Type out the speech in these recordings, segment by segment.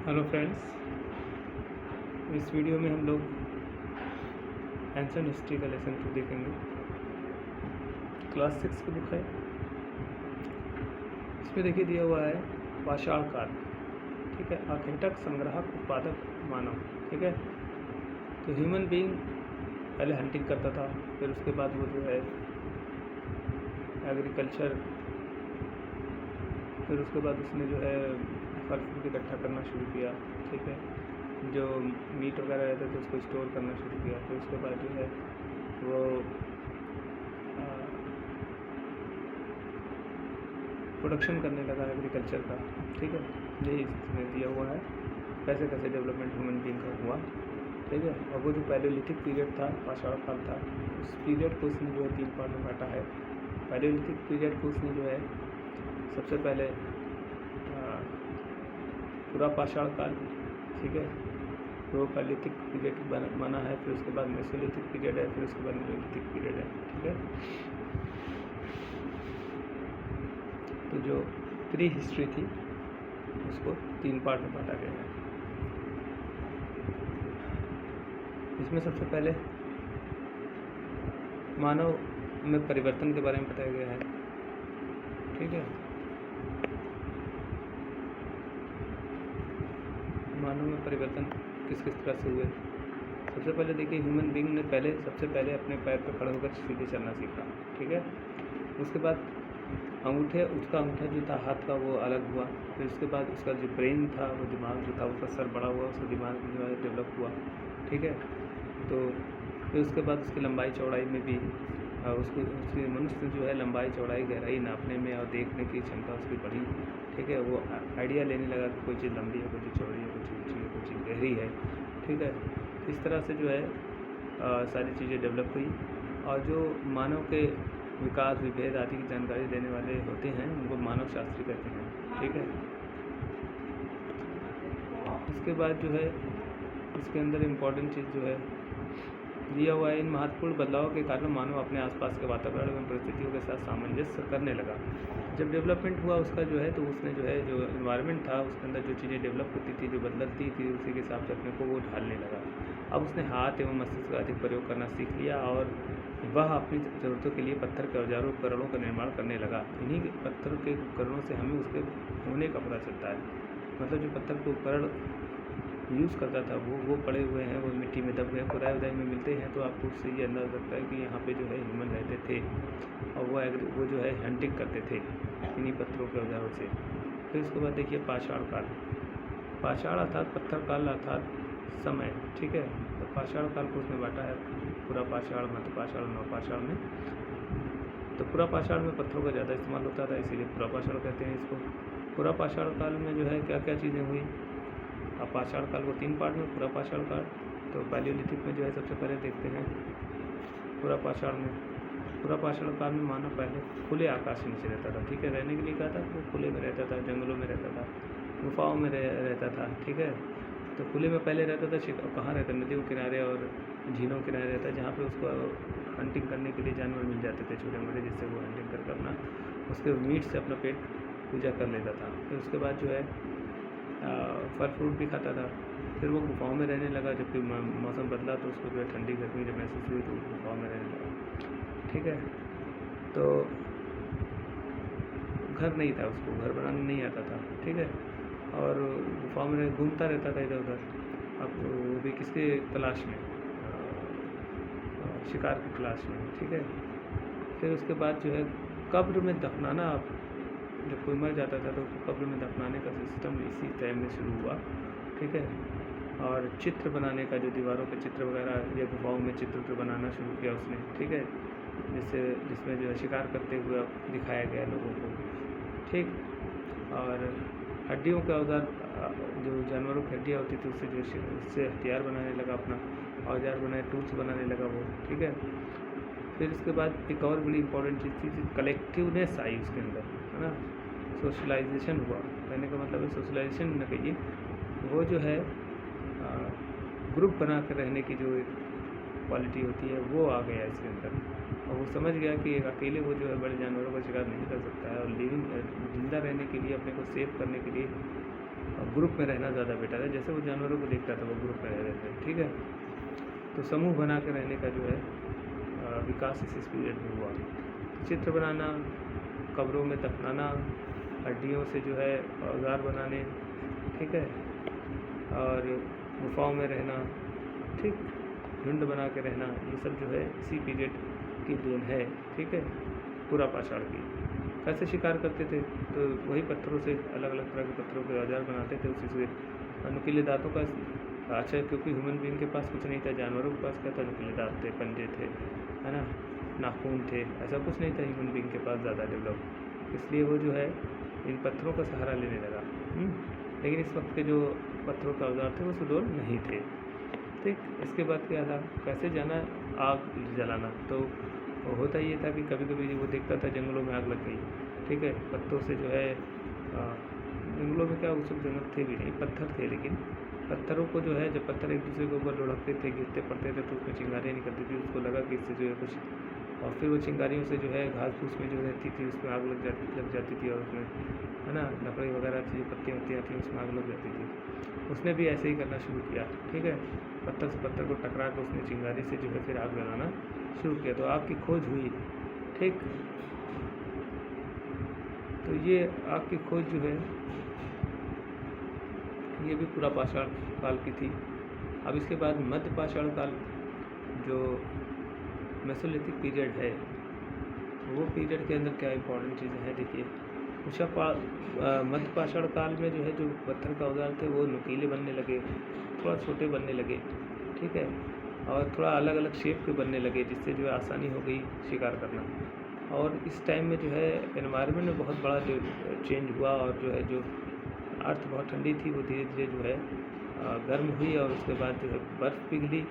Hello friends, इस video में हम लोग एंशिएंट हिस्ट्री का लेसन 2 देखेंगे। क्लास 6 की बुक है। इसमें देखिए दिया हुआ है पाषाण काल। ठीक है, आखेटक, संग्राहक, उत्पादक, मानव। ठीक है, तो ह्यूमन बीइंग पहले हंटिंग करता था, फिर उसके बाद वो जो है एग्रीकल्चर, फिर उसके बाद उसने जो है फल फ्रूट इकट्ठा करना शुरू किया। ठीक है, जो मीट वगैरह रहते थे उसको स्टोर करना शुरू किया। फिर उसके बाद जो है वो प्रोडक्शन करने लगा एग्रीकल्चर का। ठीक है, यही इसमें दिया हुआ है कैसे कैसे डेवलपमेंट ह्यूमन बीइंग का हुआ। ठीक है, और वो जो पैलियोलिथिक पीरियड था, पाषाण काल था, उस पीरियड को उसने जो है 3 पार्ट में बांटा है। पैलियोलिथिक पीरियड को उसने जो है सबसे पहले पूरा पाषाण काल, ठीक है, वो पैलियोलिथिक पीरियड माना है। फिर उसके बाद मेसोलिथिक पीरियड है, फिर उसके बाद नियोलिथिक पीरियड है। ठीक है, तो जो प्री हिस्ट्री थी उसको 3 पार्ट में बांटा गया है। इसमें सबसे पहले मानव में परिवर्तन के बारे में बताया गया है। ठीक है, मानव में परिवर्तन किस किस तरह से हुए। सबसे पहले देखिए, ह्यूमन बीइंग ने सबसे पहले अपने पैर पर खड़े होकर सीधे चलना सीखा। ठीक है, उसके बाद उसका अंगूठा जो था हाथ का वो अलग हुआ। फिर उसके बाद उसका जो ब्रेन था, वो दिमाग जो था, उसका सर बड़ा हुआ, उसका दिमाग जो है डेवलप हुआ। ठीक है, तो फिर उसके बाद उसकी लंबाई चौड़ाई में भी उसकी मनुष्य जो है लंबाई चौड़ाई गहराई नापने में और देखने की क्षमता उसकी बढ़ी। ठीक है, वो आइडिया लेने लगा कि कोई चीज़ लंबी है, कोई चीज़ चौड़ी है, कोई चीज़ ऊँची है, कोई चीज़ गहरी है। ठीक है, इस तरह से जो है सारी चीज़ें डेवलप हुई। और जो मानव के विकास, विभेद आदि की जानकारी देने वाले होते हैं उनको मानव शास्त्री कहते हैं। ठीक है, इसके बाद जो है इसके अंदर इम्पॉर्टेंट चीज़ जो है दिया हुआ है, इन महत्वपूर्ण बदलावों के कारण मानव अपने आसपास के वातावरण एवं परिस्थितियों के साथ सामंजस्य करने लगा। जब डेवलपमेंट हुआ उसका जो है, तो उसने जो है जो इन्वायरमेंट था उसके अंदर जो चीज़ें डेवलप होती थी, जो बदलती थी, उसी के हिसाब से अपने को वो ढालने लगा। अब उसने हाथ एवं मस्तिष्क का अधिक प्रयोग करना सीख लिया और वह अपनी ज़रूरतों के लिए पत्थर के औजारों उपकरणों का निर्माण करने लगा। इन्हीं पत्थर के उपकरणों से हमें उसके होने का पता चलता है। मतलब जो पत्थर के उपकरण यूज़ करता था वो पड़े हुए हैं, वो मिट्टी में दब गए, खुदाई वुदाई में मिलते हैं, तो आपको उससे ये अंदाज़ा लगता है कि यहाँ पे जो है ह्यूमन रहते थे और वो जो है हंटिंग करते थे इन्हीं पत्थरों के औजारों से। फिर उसके बाद देखिए पाषाण काल। पाषाण अर्थात पत्थर काल अर्थात समय। ठीक है, तो पाषाण काल को उसने बांटा है पूरा पाषाण, मध्य पाषाण, नवपाषाण में। तो पूरा पाषाण में पत्थरों का ज़्यादा इस्तेमाल होता था, इसीलिए पूरा पाषाण कहते हैं इसको। पूरा पाषाण काल में जो है क्या क्या चीज़ें हुई। अब पाषाण काल को 3 पार्ट में पूरा पाषाण काल। तो पैलियोलिथिक में जो है सबसे पहले देखते हैं पूरा पाषाण में। पूरा पाषाण काल में मानव पहले खुले आकाश के नीचे रहता था। ठीक है, रहने के लिए कहा था वो खुले में रहता था, जंगलों में रहता था, गुफाओं में रहता था। ठीक है, तो खुले में पहले रहता था। कहाँ रहता, नदियों के किनारे और झीलों के किनारे रहता, जहाँ पे उसको हंटिंग करने के लिए जानवर मिल जाते थे छोटे मोटे, जिससे वो हंटिंग करके अपना उसके मीट से अपना पेट पूजा कर लेता था। फिर उसके बाद जो है फल फ्रूट भी खाता था। फिर वो गुफाओं में रहने लगा, जबकि मौसम बदला तो उसको जो है ठंडी गर्मी जब महसूस हुई तो गुफाओं में रहने लगा। ठीक है, तो घर नहीं था, उसको घर बनाने नहीं आता था। ठीक है, और गुफाओं में घूमता रहता था इधर उधर। अब वो भी किसके तलाश में, शिकार की तलाश में। ठीक है, फिर उसके बाद जो है कब्र में दफनाना। जब कोई मर जाता था तो उसको कब्र में दफनाने का सिस्टम इसी टाइम में शुरू हुआ। ठीक है, और चित्र बनाने का, जो दीवारों पे चित्र वगैरह या गुफाओं में चित्र बनाना शुरू किया उसने। ठीक है, जिसमें जो है शिकार करते हुए दिखाया गया लोगों को। ठीक, और हड्डियों के औजार, जो जानवरों की हड्डियाँ होती थी उससे हथियार बनाने लगा, अपना औजार बनाए, टूल्स बनाने लगा वो। ठीक है, फिर उसके बाद एक और बड़ी इंपॉर्टेंट चीज़ थी, कलेक्टिवनेस आई उसके अंदर, है ना। सोशलाइजेशन हुआ। कहने का मतलब है सोशलाइजेशन न कहिए, वो जो है ग्रुप बना कर रहने की जो एक क्वालिटी होती है वो आ गया इसके अंदर। और वो समझ गया कि एक अकेले वो जो है बड़े जानवरों का शिकार नहीं कर सकता है, और जिंदा रहने के लिए, अपने को सेव करने के लिए ग्रुप में रहना ज़्यादा बेटर है। जैसे वो जानवरों को देखता था वो ग्रुप में रह रहे थे, ठीक है। तो समूह बना के रहने का जो है विकास इस पीरियड में हुआ। चित्र बनाना, कब्रों में दफनाना, हड्डियों से जो है औजार बनाने, ठीक है, और गुफाओं में रहना, ठीक, झुंड बना के रहना, ये सब जो है इसी पीरियड की देन है, ठीक है, पूरा पाषाण की। कैसे शिकार करते थे? तो वही पत्थरों से, अलग अलग तरह के पत्थरों के औजार बनाते थे, उसी से नुकीले दांतों का, अच्छा, क्योंकि ह्यूमन बीइंग के पास कुछ नहीं था, जानवरों के पास क्या था? नुकीले दांत थे, पंजे थे, है ना, नाखून थे, ऐसा कुछ नहीं था ह्यूमन बीइंग के पास ज़्यादा डेवलप, इसलिए वो जो है इन पत्थरों का सहारा लेने लगा। लेकिन इस वक्त के जो पत्थरों का औजार थे वो सुडौल नहीं थे, ठीक। इसके बाद क्या था? कैसे जाना? आग जलाना। तो होता ये था कि कभी कभी वो देखता था जंगलों में आग लग गई, ठीक है, पत्तों से जो है जंगलों में क्या उस वक्त जंगल थे भी नहीं, पत्थर थे, लेकिन पत्थरों को जो है, जब पत्थर एक दूसरे के ऊपर लुढ़कते थे, गिरते पड़ते थे, तो उसमें चिंगारियाँ निकलती थी, उसको लगा कि इससे जो है कुछ, और फिर वो चिंगारियों से जो है घास फूस में जो रहती थी उसमें आग लग जाती थी, और उसमें, है ना, लकड़ी वगैरह थी, पत्तियाँ वत्तियाँ थी, उसमें आग लग जाती थी। उसने भी ऐसे ही करना शुरू किया, ठीक है, पत्थर से पत्थर को टकरा कर उसने चिंगारी से जो है फिर आग लगाना शुरू किया, तो आग की खोज हुई, ठीक। तो ये आग की खोज जो है ये भी पूरा पाषाण काल की थी। अब इसके बाद मध्य पाषाण काल, जो मेसोलिथिक पीरियड है, वो पीरियड के अंदर क्या इंपॉर्टेंट चीज़ें हैं, देखिए। मध्य पाषाण काल में जो है जो पत्थर का औजार थे वो नुकीले बनने लगे, थोड़ा छोटे बनने लगे, ठीक है, और थोड़ा अलग अलग शेप के बनने लगे, जिससे जो है आसानी हो गई शिकार करना। और इस टाइम में जो है एनवायरनमेंट में बहुत बड़ा जो चेंज हुआ, और जो है जो अर्थ बहुत ठंडी थी वो धीरे धीरे जो है गर्म हुई, और उसके बाद जो है बर्फ़ पिघली,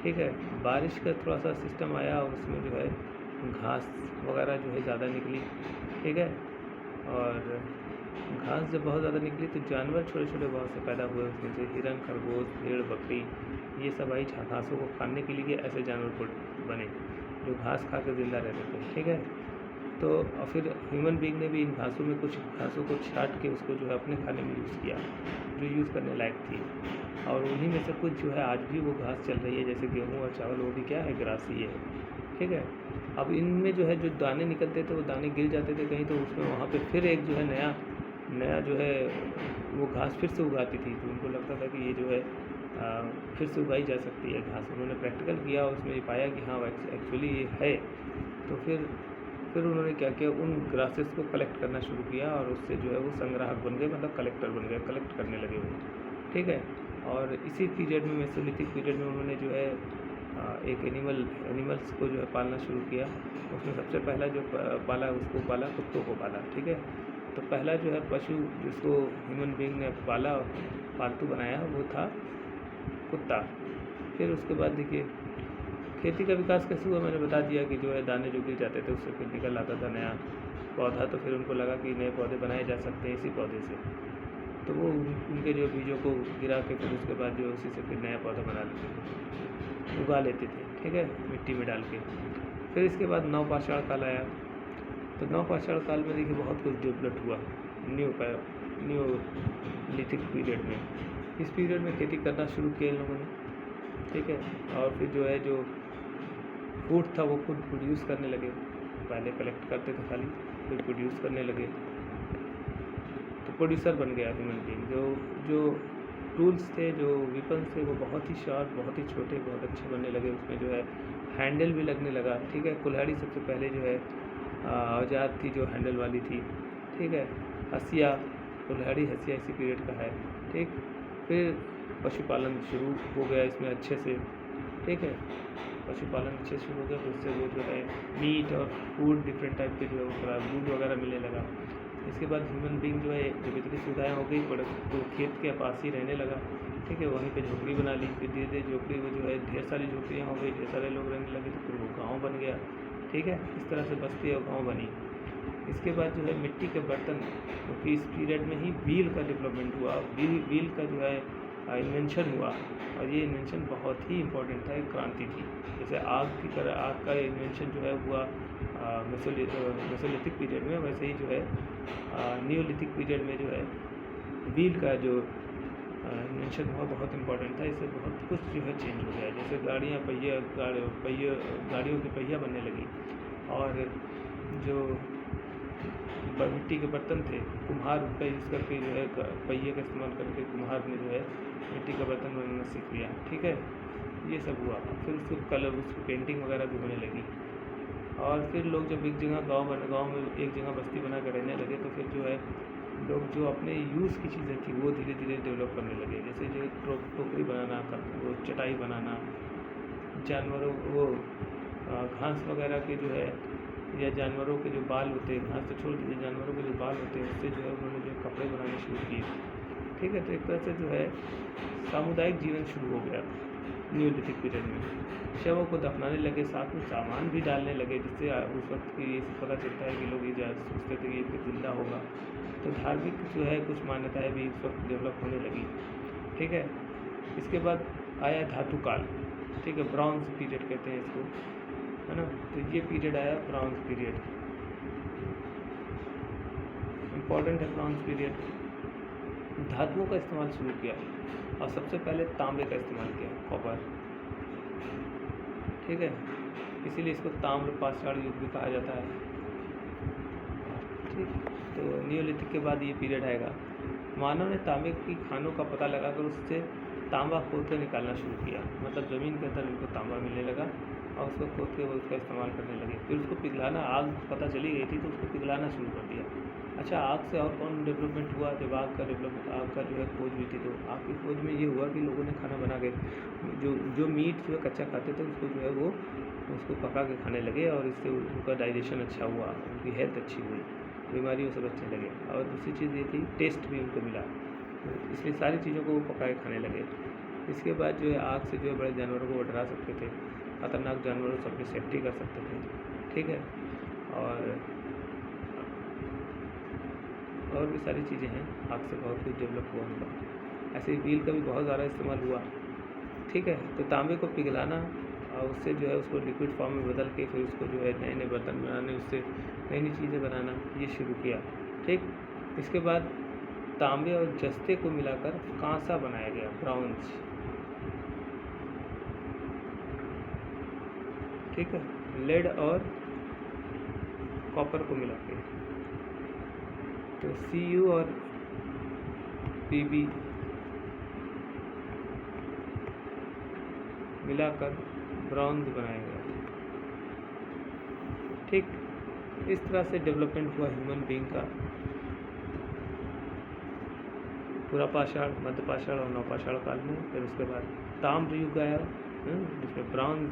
ठीक है, बारिश का थोड़ा सा सिस्टम आया, और उसमें जो है घास वगैरह जो है ज़्यादा निकली, ठीक है, और घास जब बहुत ज़्यादा निकली तो जानवर छोटे छोटे बहुत से पैदा हुए, उसमें से हिरन, खरगोश, भेड़, बकरी, ये सब आई घासों को खाने के लिए, ऐसे जानवर बने जो घास खा कर ज़िंदा रहते थे, ठीक है। तो और फिर ह्यूमन बीइंग ने भी इन घासों में कुछ घासों को छाट के उसको जो है अपने खाने में यूज़ किया, जो यूज़ करने लायक थी, और उन्हीं में से कुछ जो है आज भी वो घास चल रही है, जैसे गेहूँ और चावल, वो भी क्या है? ग्रासी है, ठीक है। अब इनमें जो है जो दाने निकलते थे वो दाने गिर जाते थे कहीं, तो उसमें वहाँ पे फिर एक जो है नया जो है वो घास फिर से उगाती थी, तो उनको लगता था कि ये जो है फिर से उगाई जा सकती है घास। उन्होंने प्रैक्टिकल किया, उसमें ये पाया कि हाँ एक्चुअली ये है। तो फिर उन्होंने क्या किया, उन ग्रासेस को कलेक्ट करना शुरू किया, और उससे जो है वो संग्राहक बन गए, मतलब कलेक्टर बन गए, कलेक्ट करने लगे वो, ठीक है। और इसी पीरियड में, मेसोलिथिक पीरियड में, उन्होंने जो है एक एनिमल्स को जो है पालना शुरू किया। उसमें सबसे पहला जो पाला कुत्तों को पाला, ठीक है। तो पहला जो है पशु जिसको ह्यूमन बीइंग ने पाला, पालतू बनाया, वो था कुत्ता। फिर उसके बाद देखिए खेती का विकास कैसे हुआ, मैंने बता दिया कि जो है दाने जो गिर जाते थे उससे फिर निकल आता था नया पौधा, तो फिर उनको लगा कि नए पौधे बनाए जा सकते हैं इसी पौधे से, तो वो उनके जो बीजों को गिरा के फिर उसके बाद जो उसी से फिर नया पौधा बना लेते थे, उगा लेते थे, ठीक है, मिट्टी में डाल के। फिर इसके बाद नवपाषाण काल आया। तो नवपाषाण काल में देखिए बहुत कुछ डेवलप हुआ न्यूलिथिक पीरियड में। इस पीरियड में खेती करना शुरू किया इन लोगों ने, ठीक है, और फिर जो है जो फूड था वो खुद प्रोड्यूस करने लगे। पहले कलेक्ट करते थे खाली, फिर प्रोड्यूस करने लगे, तो प्रोड्यूसर बन गया ह्यूमन बीइंग। जो टूल्स थे, जो वेपन्स थे, वो बहुत ही शार्प, बहुत ही छोटे, बहुत अच्छे बनने लगे। उसमें जो है हैंडल भी लगने लगा, ठीक है। कुल्हाड़ी सबसे पहले जो है औजार थी जो हैंडल वाली थी, ठीक है। हसिया, कुल्हाड़ी हसिया इसी पीरियड का है, ठीक। फिर पशुपालन शुरू हो गया इसमें अच्छे से, ठीक है, पशुपालन अच्छे से शुरू हो गया। फिर उससे वो जो है मीट और फूड डिफरेंट टाइप के जो है फूड वगैरह मिलने लगा। इसके बाद ह्यूमन बीइंग जो है जब इतनी सुविधाएँ हो गई तो खेत के पास ही रहने लगा, ठीक है, वहीं पे झोपड़ी बना ली। फिर धीरे धीरे झोपड़ी में जो है ढेर सारी झोपड़ियाँ हो गई, ढेर सारे लोग रहने लगे, तो फिर वो गाँव बन गया, ठीक है। इस तरह से बस्ती और गाँव बनी। इसके बाद जो है मिट्टी के बर्तन, क्योंकि इस पीरियड में ही व्हील का डेवलपमेंट हुआ, व्हील का जो है इन्वेंशन हुआ, और ये इन्वेंशन बहुत ही इम्पोर्टेंट था, एक क्रांति थी। जैसे आग की तरह आग का इन्वेंशन जो है हुआ मेसोलिथिक पीरियड में, वैसे ही जो है न्यूलिथिक पीरियड में जो है व्हील का जो इन्वेंशन हुआ बहुत इम्पोर्टेंट था। इससे बहुत कुछ जो है चेंज हो गया। जैसे गाड़ियों के पहिया बनने लगी, और जो मिट्टी के बर्तन थे, कुम्हार का यूज़ करके जो है पहिए का इस्तेमाल करके कुम्हार ने जो है मिट्टी का बर्तन बनाना सीख लिया। ठीक है, ये सब हुआ। फिर उसकी पेंटिंग वगैरह भी होने लगी। और फिर लोग जब एक जगह गांव में एक जगह बस्ती बना कर रहने लगे, तो फिर जो है लोग जो अपने यूज़ की चीज़ें थी वो धीरे धीरे डेवलप करने लगे। जैसे जो टोकरी बनाना, वो चटाई बनाना, जानवरों वो घास वगैरह के जो है, या जानवरों के जो बाल होते हैं, घास तो छोड़ दीजिए, जानवरों के जो बाल होते हैं उससे जो है उन्होंने जो कपड़े बनाने शुरू किए। ठीक है, तो एक तरह से जो है सामुदायिक जीवन शुरू हो गया न्यूलिथिक पीरियड में। शवों को दफनाने लगे, साथ में सामान भी डालने लगे, जिससे उस वक्त की ये पता चलता है कि लोग ये सोचते थे कि ये फिर जिंदा होगा। तो धार्मिक जो है कुछ मान्यताएँ भी उस वक्त डेवलप होने लगी। ठीक है, इसके बाद आया धातु काल। ठीक है, ब्रॉन्ज पीरियड कहते हैं इसको, है ना। तो ये पीरियड आया ब्रॉन्ज पीरियड, इम्पॉर्टेंट है ब्रॉन्ज पीरियड। धातुओं का इस्तेमाल शुरू किया, और सबसे पहले तांबे का इस्तेमाल किया, कॉपर। ठीक है, इसीलिए इसको ताम्र पाषाण युग भी कहा जाता है। ठीक, तो नियोलिथिक के बाद ये पीरियड आएगा। मानव ने तांबे की खानों का पता लगाकर उससे तांबा खोद कर निकालना शुरू किया। मतलब ज़मीन के अंदर उनको तांबा मिलने लगा, और उसको खोद के वो उसका इस्तेमाल करने लगे। फिर उसको पिघलाना, आग पता चली गई थी तो उसको पिघलाना शुरू कर दिया। अच्छा, आग से और कौन डेवलपमेंट हुआ? जब आग का जो है खोज हुई थी, तो आग की खोज में ये हुआ कि लोगों ने खाना बना के जो मीट जो है कच्चा खाते थे उसको जो है वो उसको पका के खाने लगे, और इससे उनका डाइजेशन अच्छा हुआ, उनकी हेल्थ अच्छी हुई, बीमारियों से बचने लगे। और दूसरी चीज़ ये थी, टेस्ट भी उनको मिला, इसलिए सारी चीज़ों को वो पका के खाने लगे। इसके बाद जो है आग से जो है बड़े जानवरों को वो डरा सकते थे, खतरनाक जानवरों से अपनी सेफ्टी कर सकते थे। ठीक है, और भी सारी चीज़ें हैं, आग से बहुत कुछ डेवलप हुआ उनका। ऐसे ही व्हील का भी बहुत ज़्यादा इस्तेमाल हुआ। ठीक है, तो तांबे को पिघलाना और उससे जो है उसको लिक्विड फॉर्म में बदल के फिर उसको जो है नए नए बर्तन बनाने, उससे नई नई चीज़ें बनाना, ये शुरू किया। ठीक, इसके बाद तांबे और जस्ते को मिलाकर कांसा बनाया गया, ब्रॉन्ज। ठीक है, लेड और कॉपर को मिला के, तो Cu और Pb मिलाकर ब्रॉन्ज बनाया गया। ठीक, इस तरह से डेवलपमेंट हुआ ह्यूमन बीइंग का। पूरा पाषाण, मध्य पाषाण और नवपाषाण काल में। फिर उसके बाद ताम्र युग आया, जिसमें ब्रॉन्ज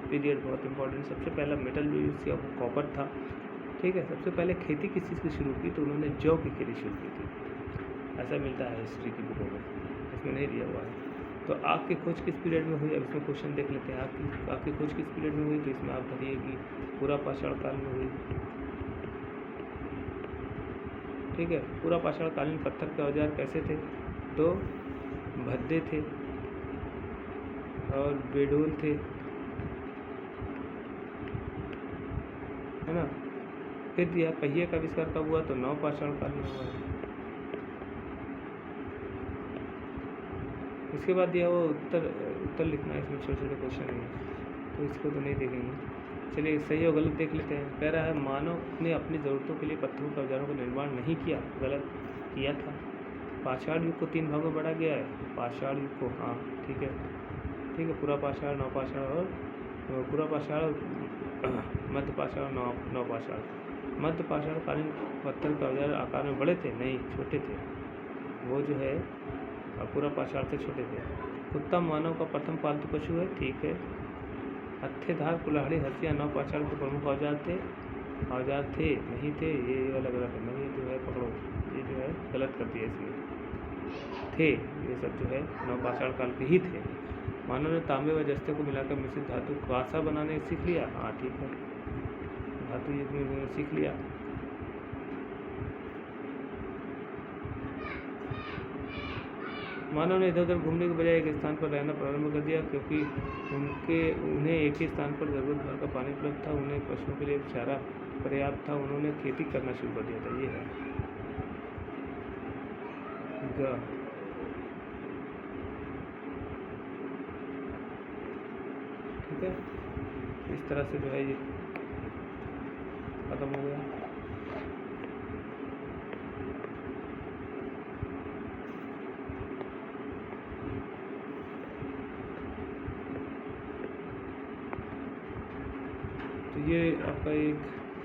पीरियड बहुत इंपॉर्टेंट। सबसे पहला मेटल जो यूज़ किया वो कॉपर था। ठीक है, सबसे पहले खेती किस चीज़ की शुरू की? तो उन्होंने जौ की खेती शुरू की थी, ऐसा मिलता है हिस्ट्री की बुकों में, इसमें नहीं दिया हुआ है। तो आग की खोज किस पीरियड में हुई? अब इसमें क्वेश्चन देख लेते हैं। आग की खोज किस पीरियड में हुई? तो इसमें आप बताइए कि पूरा पाषाण काल में हुई। ठीक है, पूरा पाषाण कालीन पत्थर के औजार कैसे थे? तो भद्दे थे और बेडोल थे, है ना। फिर दिया पहिए का आविष्कार कब हुआ? तो नवपाषाण काल में हुआ है। इसके बाद दिया वो उत्तर लिखना है, इसमें छोटे छोटे क्वेश्चन हैं, तो इसको तो नहीं देखेंगे। चलिए, सही और गलत देख लेते हैं। कह रहा है मानव ने अपनी ज़रूरतों के लिए पत्थरों के औजारों का निर्माण नहीं किया, गलत किया था। पाषाण युग को 3 भागों में बांटा गया है। पाषाण युग को, हाँ ठीक है, पूरा पाषाण, नवपाषाण और पूरा पाषाण, मध्य पाषाण, नवपाषाण। मध्य पाषाण कालीन पत्थर के औजार आकार में बड़े थे? नहीं, छोटे थे। वो जो है पूरा पाषाण से छोटे थे। कुत्ता मानव का प्रथम पालतू पशु है, ठीक है। हत्थेधार, कुल्हाड़ी, हंसिया नवपाषाण के प्रमुख औजार थे? नहीं थे, ये वाला गलत है। नहीं जो है पकड़ो, ये जो है गलत कर दिया इसमें। थे, ये सब जो है नवपाषाण काल के ही थे। मानव ने तांबे व जस्ते को मिलाकर मिश्रित धातु कांसा बनाने सीख लिया? हाँ ठीक है, धातु युग में सीख लिया। मानव ने इधर उधर घूमने के बजाय एक स्थान पर रहना प्रारंभ कर दिया, क्योंकि उन्हें एक ही स्थान पर ज़रूरत भर का पानी उपलब्ध था, उन्हें पशुओं के लिए चारा पर्याप्त था, उन्होंने खेती करना शुरू कर दिया था। ये है जाएगा। ठीक है, इस तरह से जो है ये ख़त्म हो गया। तो ये आपका एक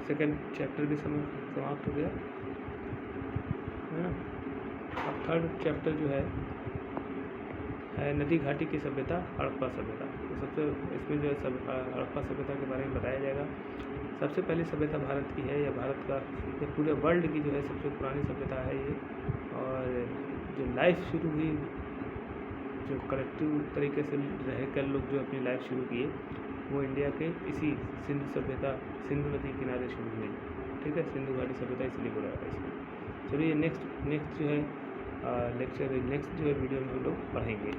सेकंड चैप्टर भी समाप्त हो गया है ना। अब थर्ड चैप्टर जो है नदी घाटी की सभ्यता, हड़प्पा सभ्यता। तो सबसे इसमें जो है हड़प्पा सभ्यता के बारे में बताया जाएगा। सबसे पहली सभ्यता भारत की है, या भारत का या पूरे वर्ल्ड की जो है सबसे पुरानी सभ्यता है ये। और जो लाइफ शुरू हुई, जो कलेक्टिव तरीके से रह कर लोग जो अपनी लाइफ शुरू किए, वो इंडिया के इसी सिंधु सभ्यता, सिंधु नदी किनारे शुरू हुई। ठीक है, सिंधु घाटी सभ्यता इसलिए बोला जाता है इसको। चलिए नेक्स्ट जो है लेक्चर, नेक्स्ट जो है वीडियो में हम लोग पढ़ेंगे।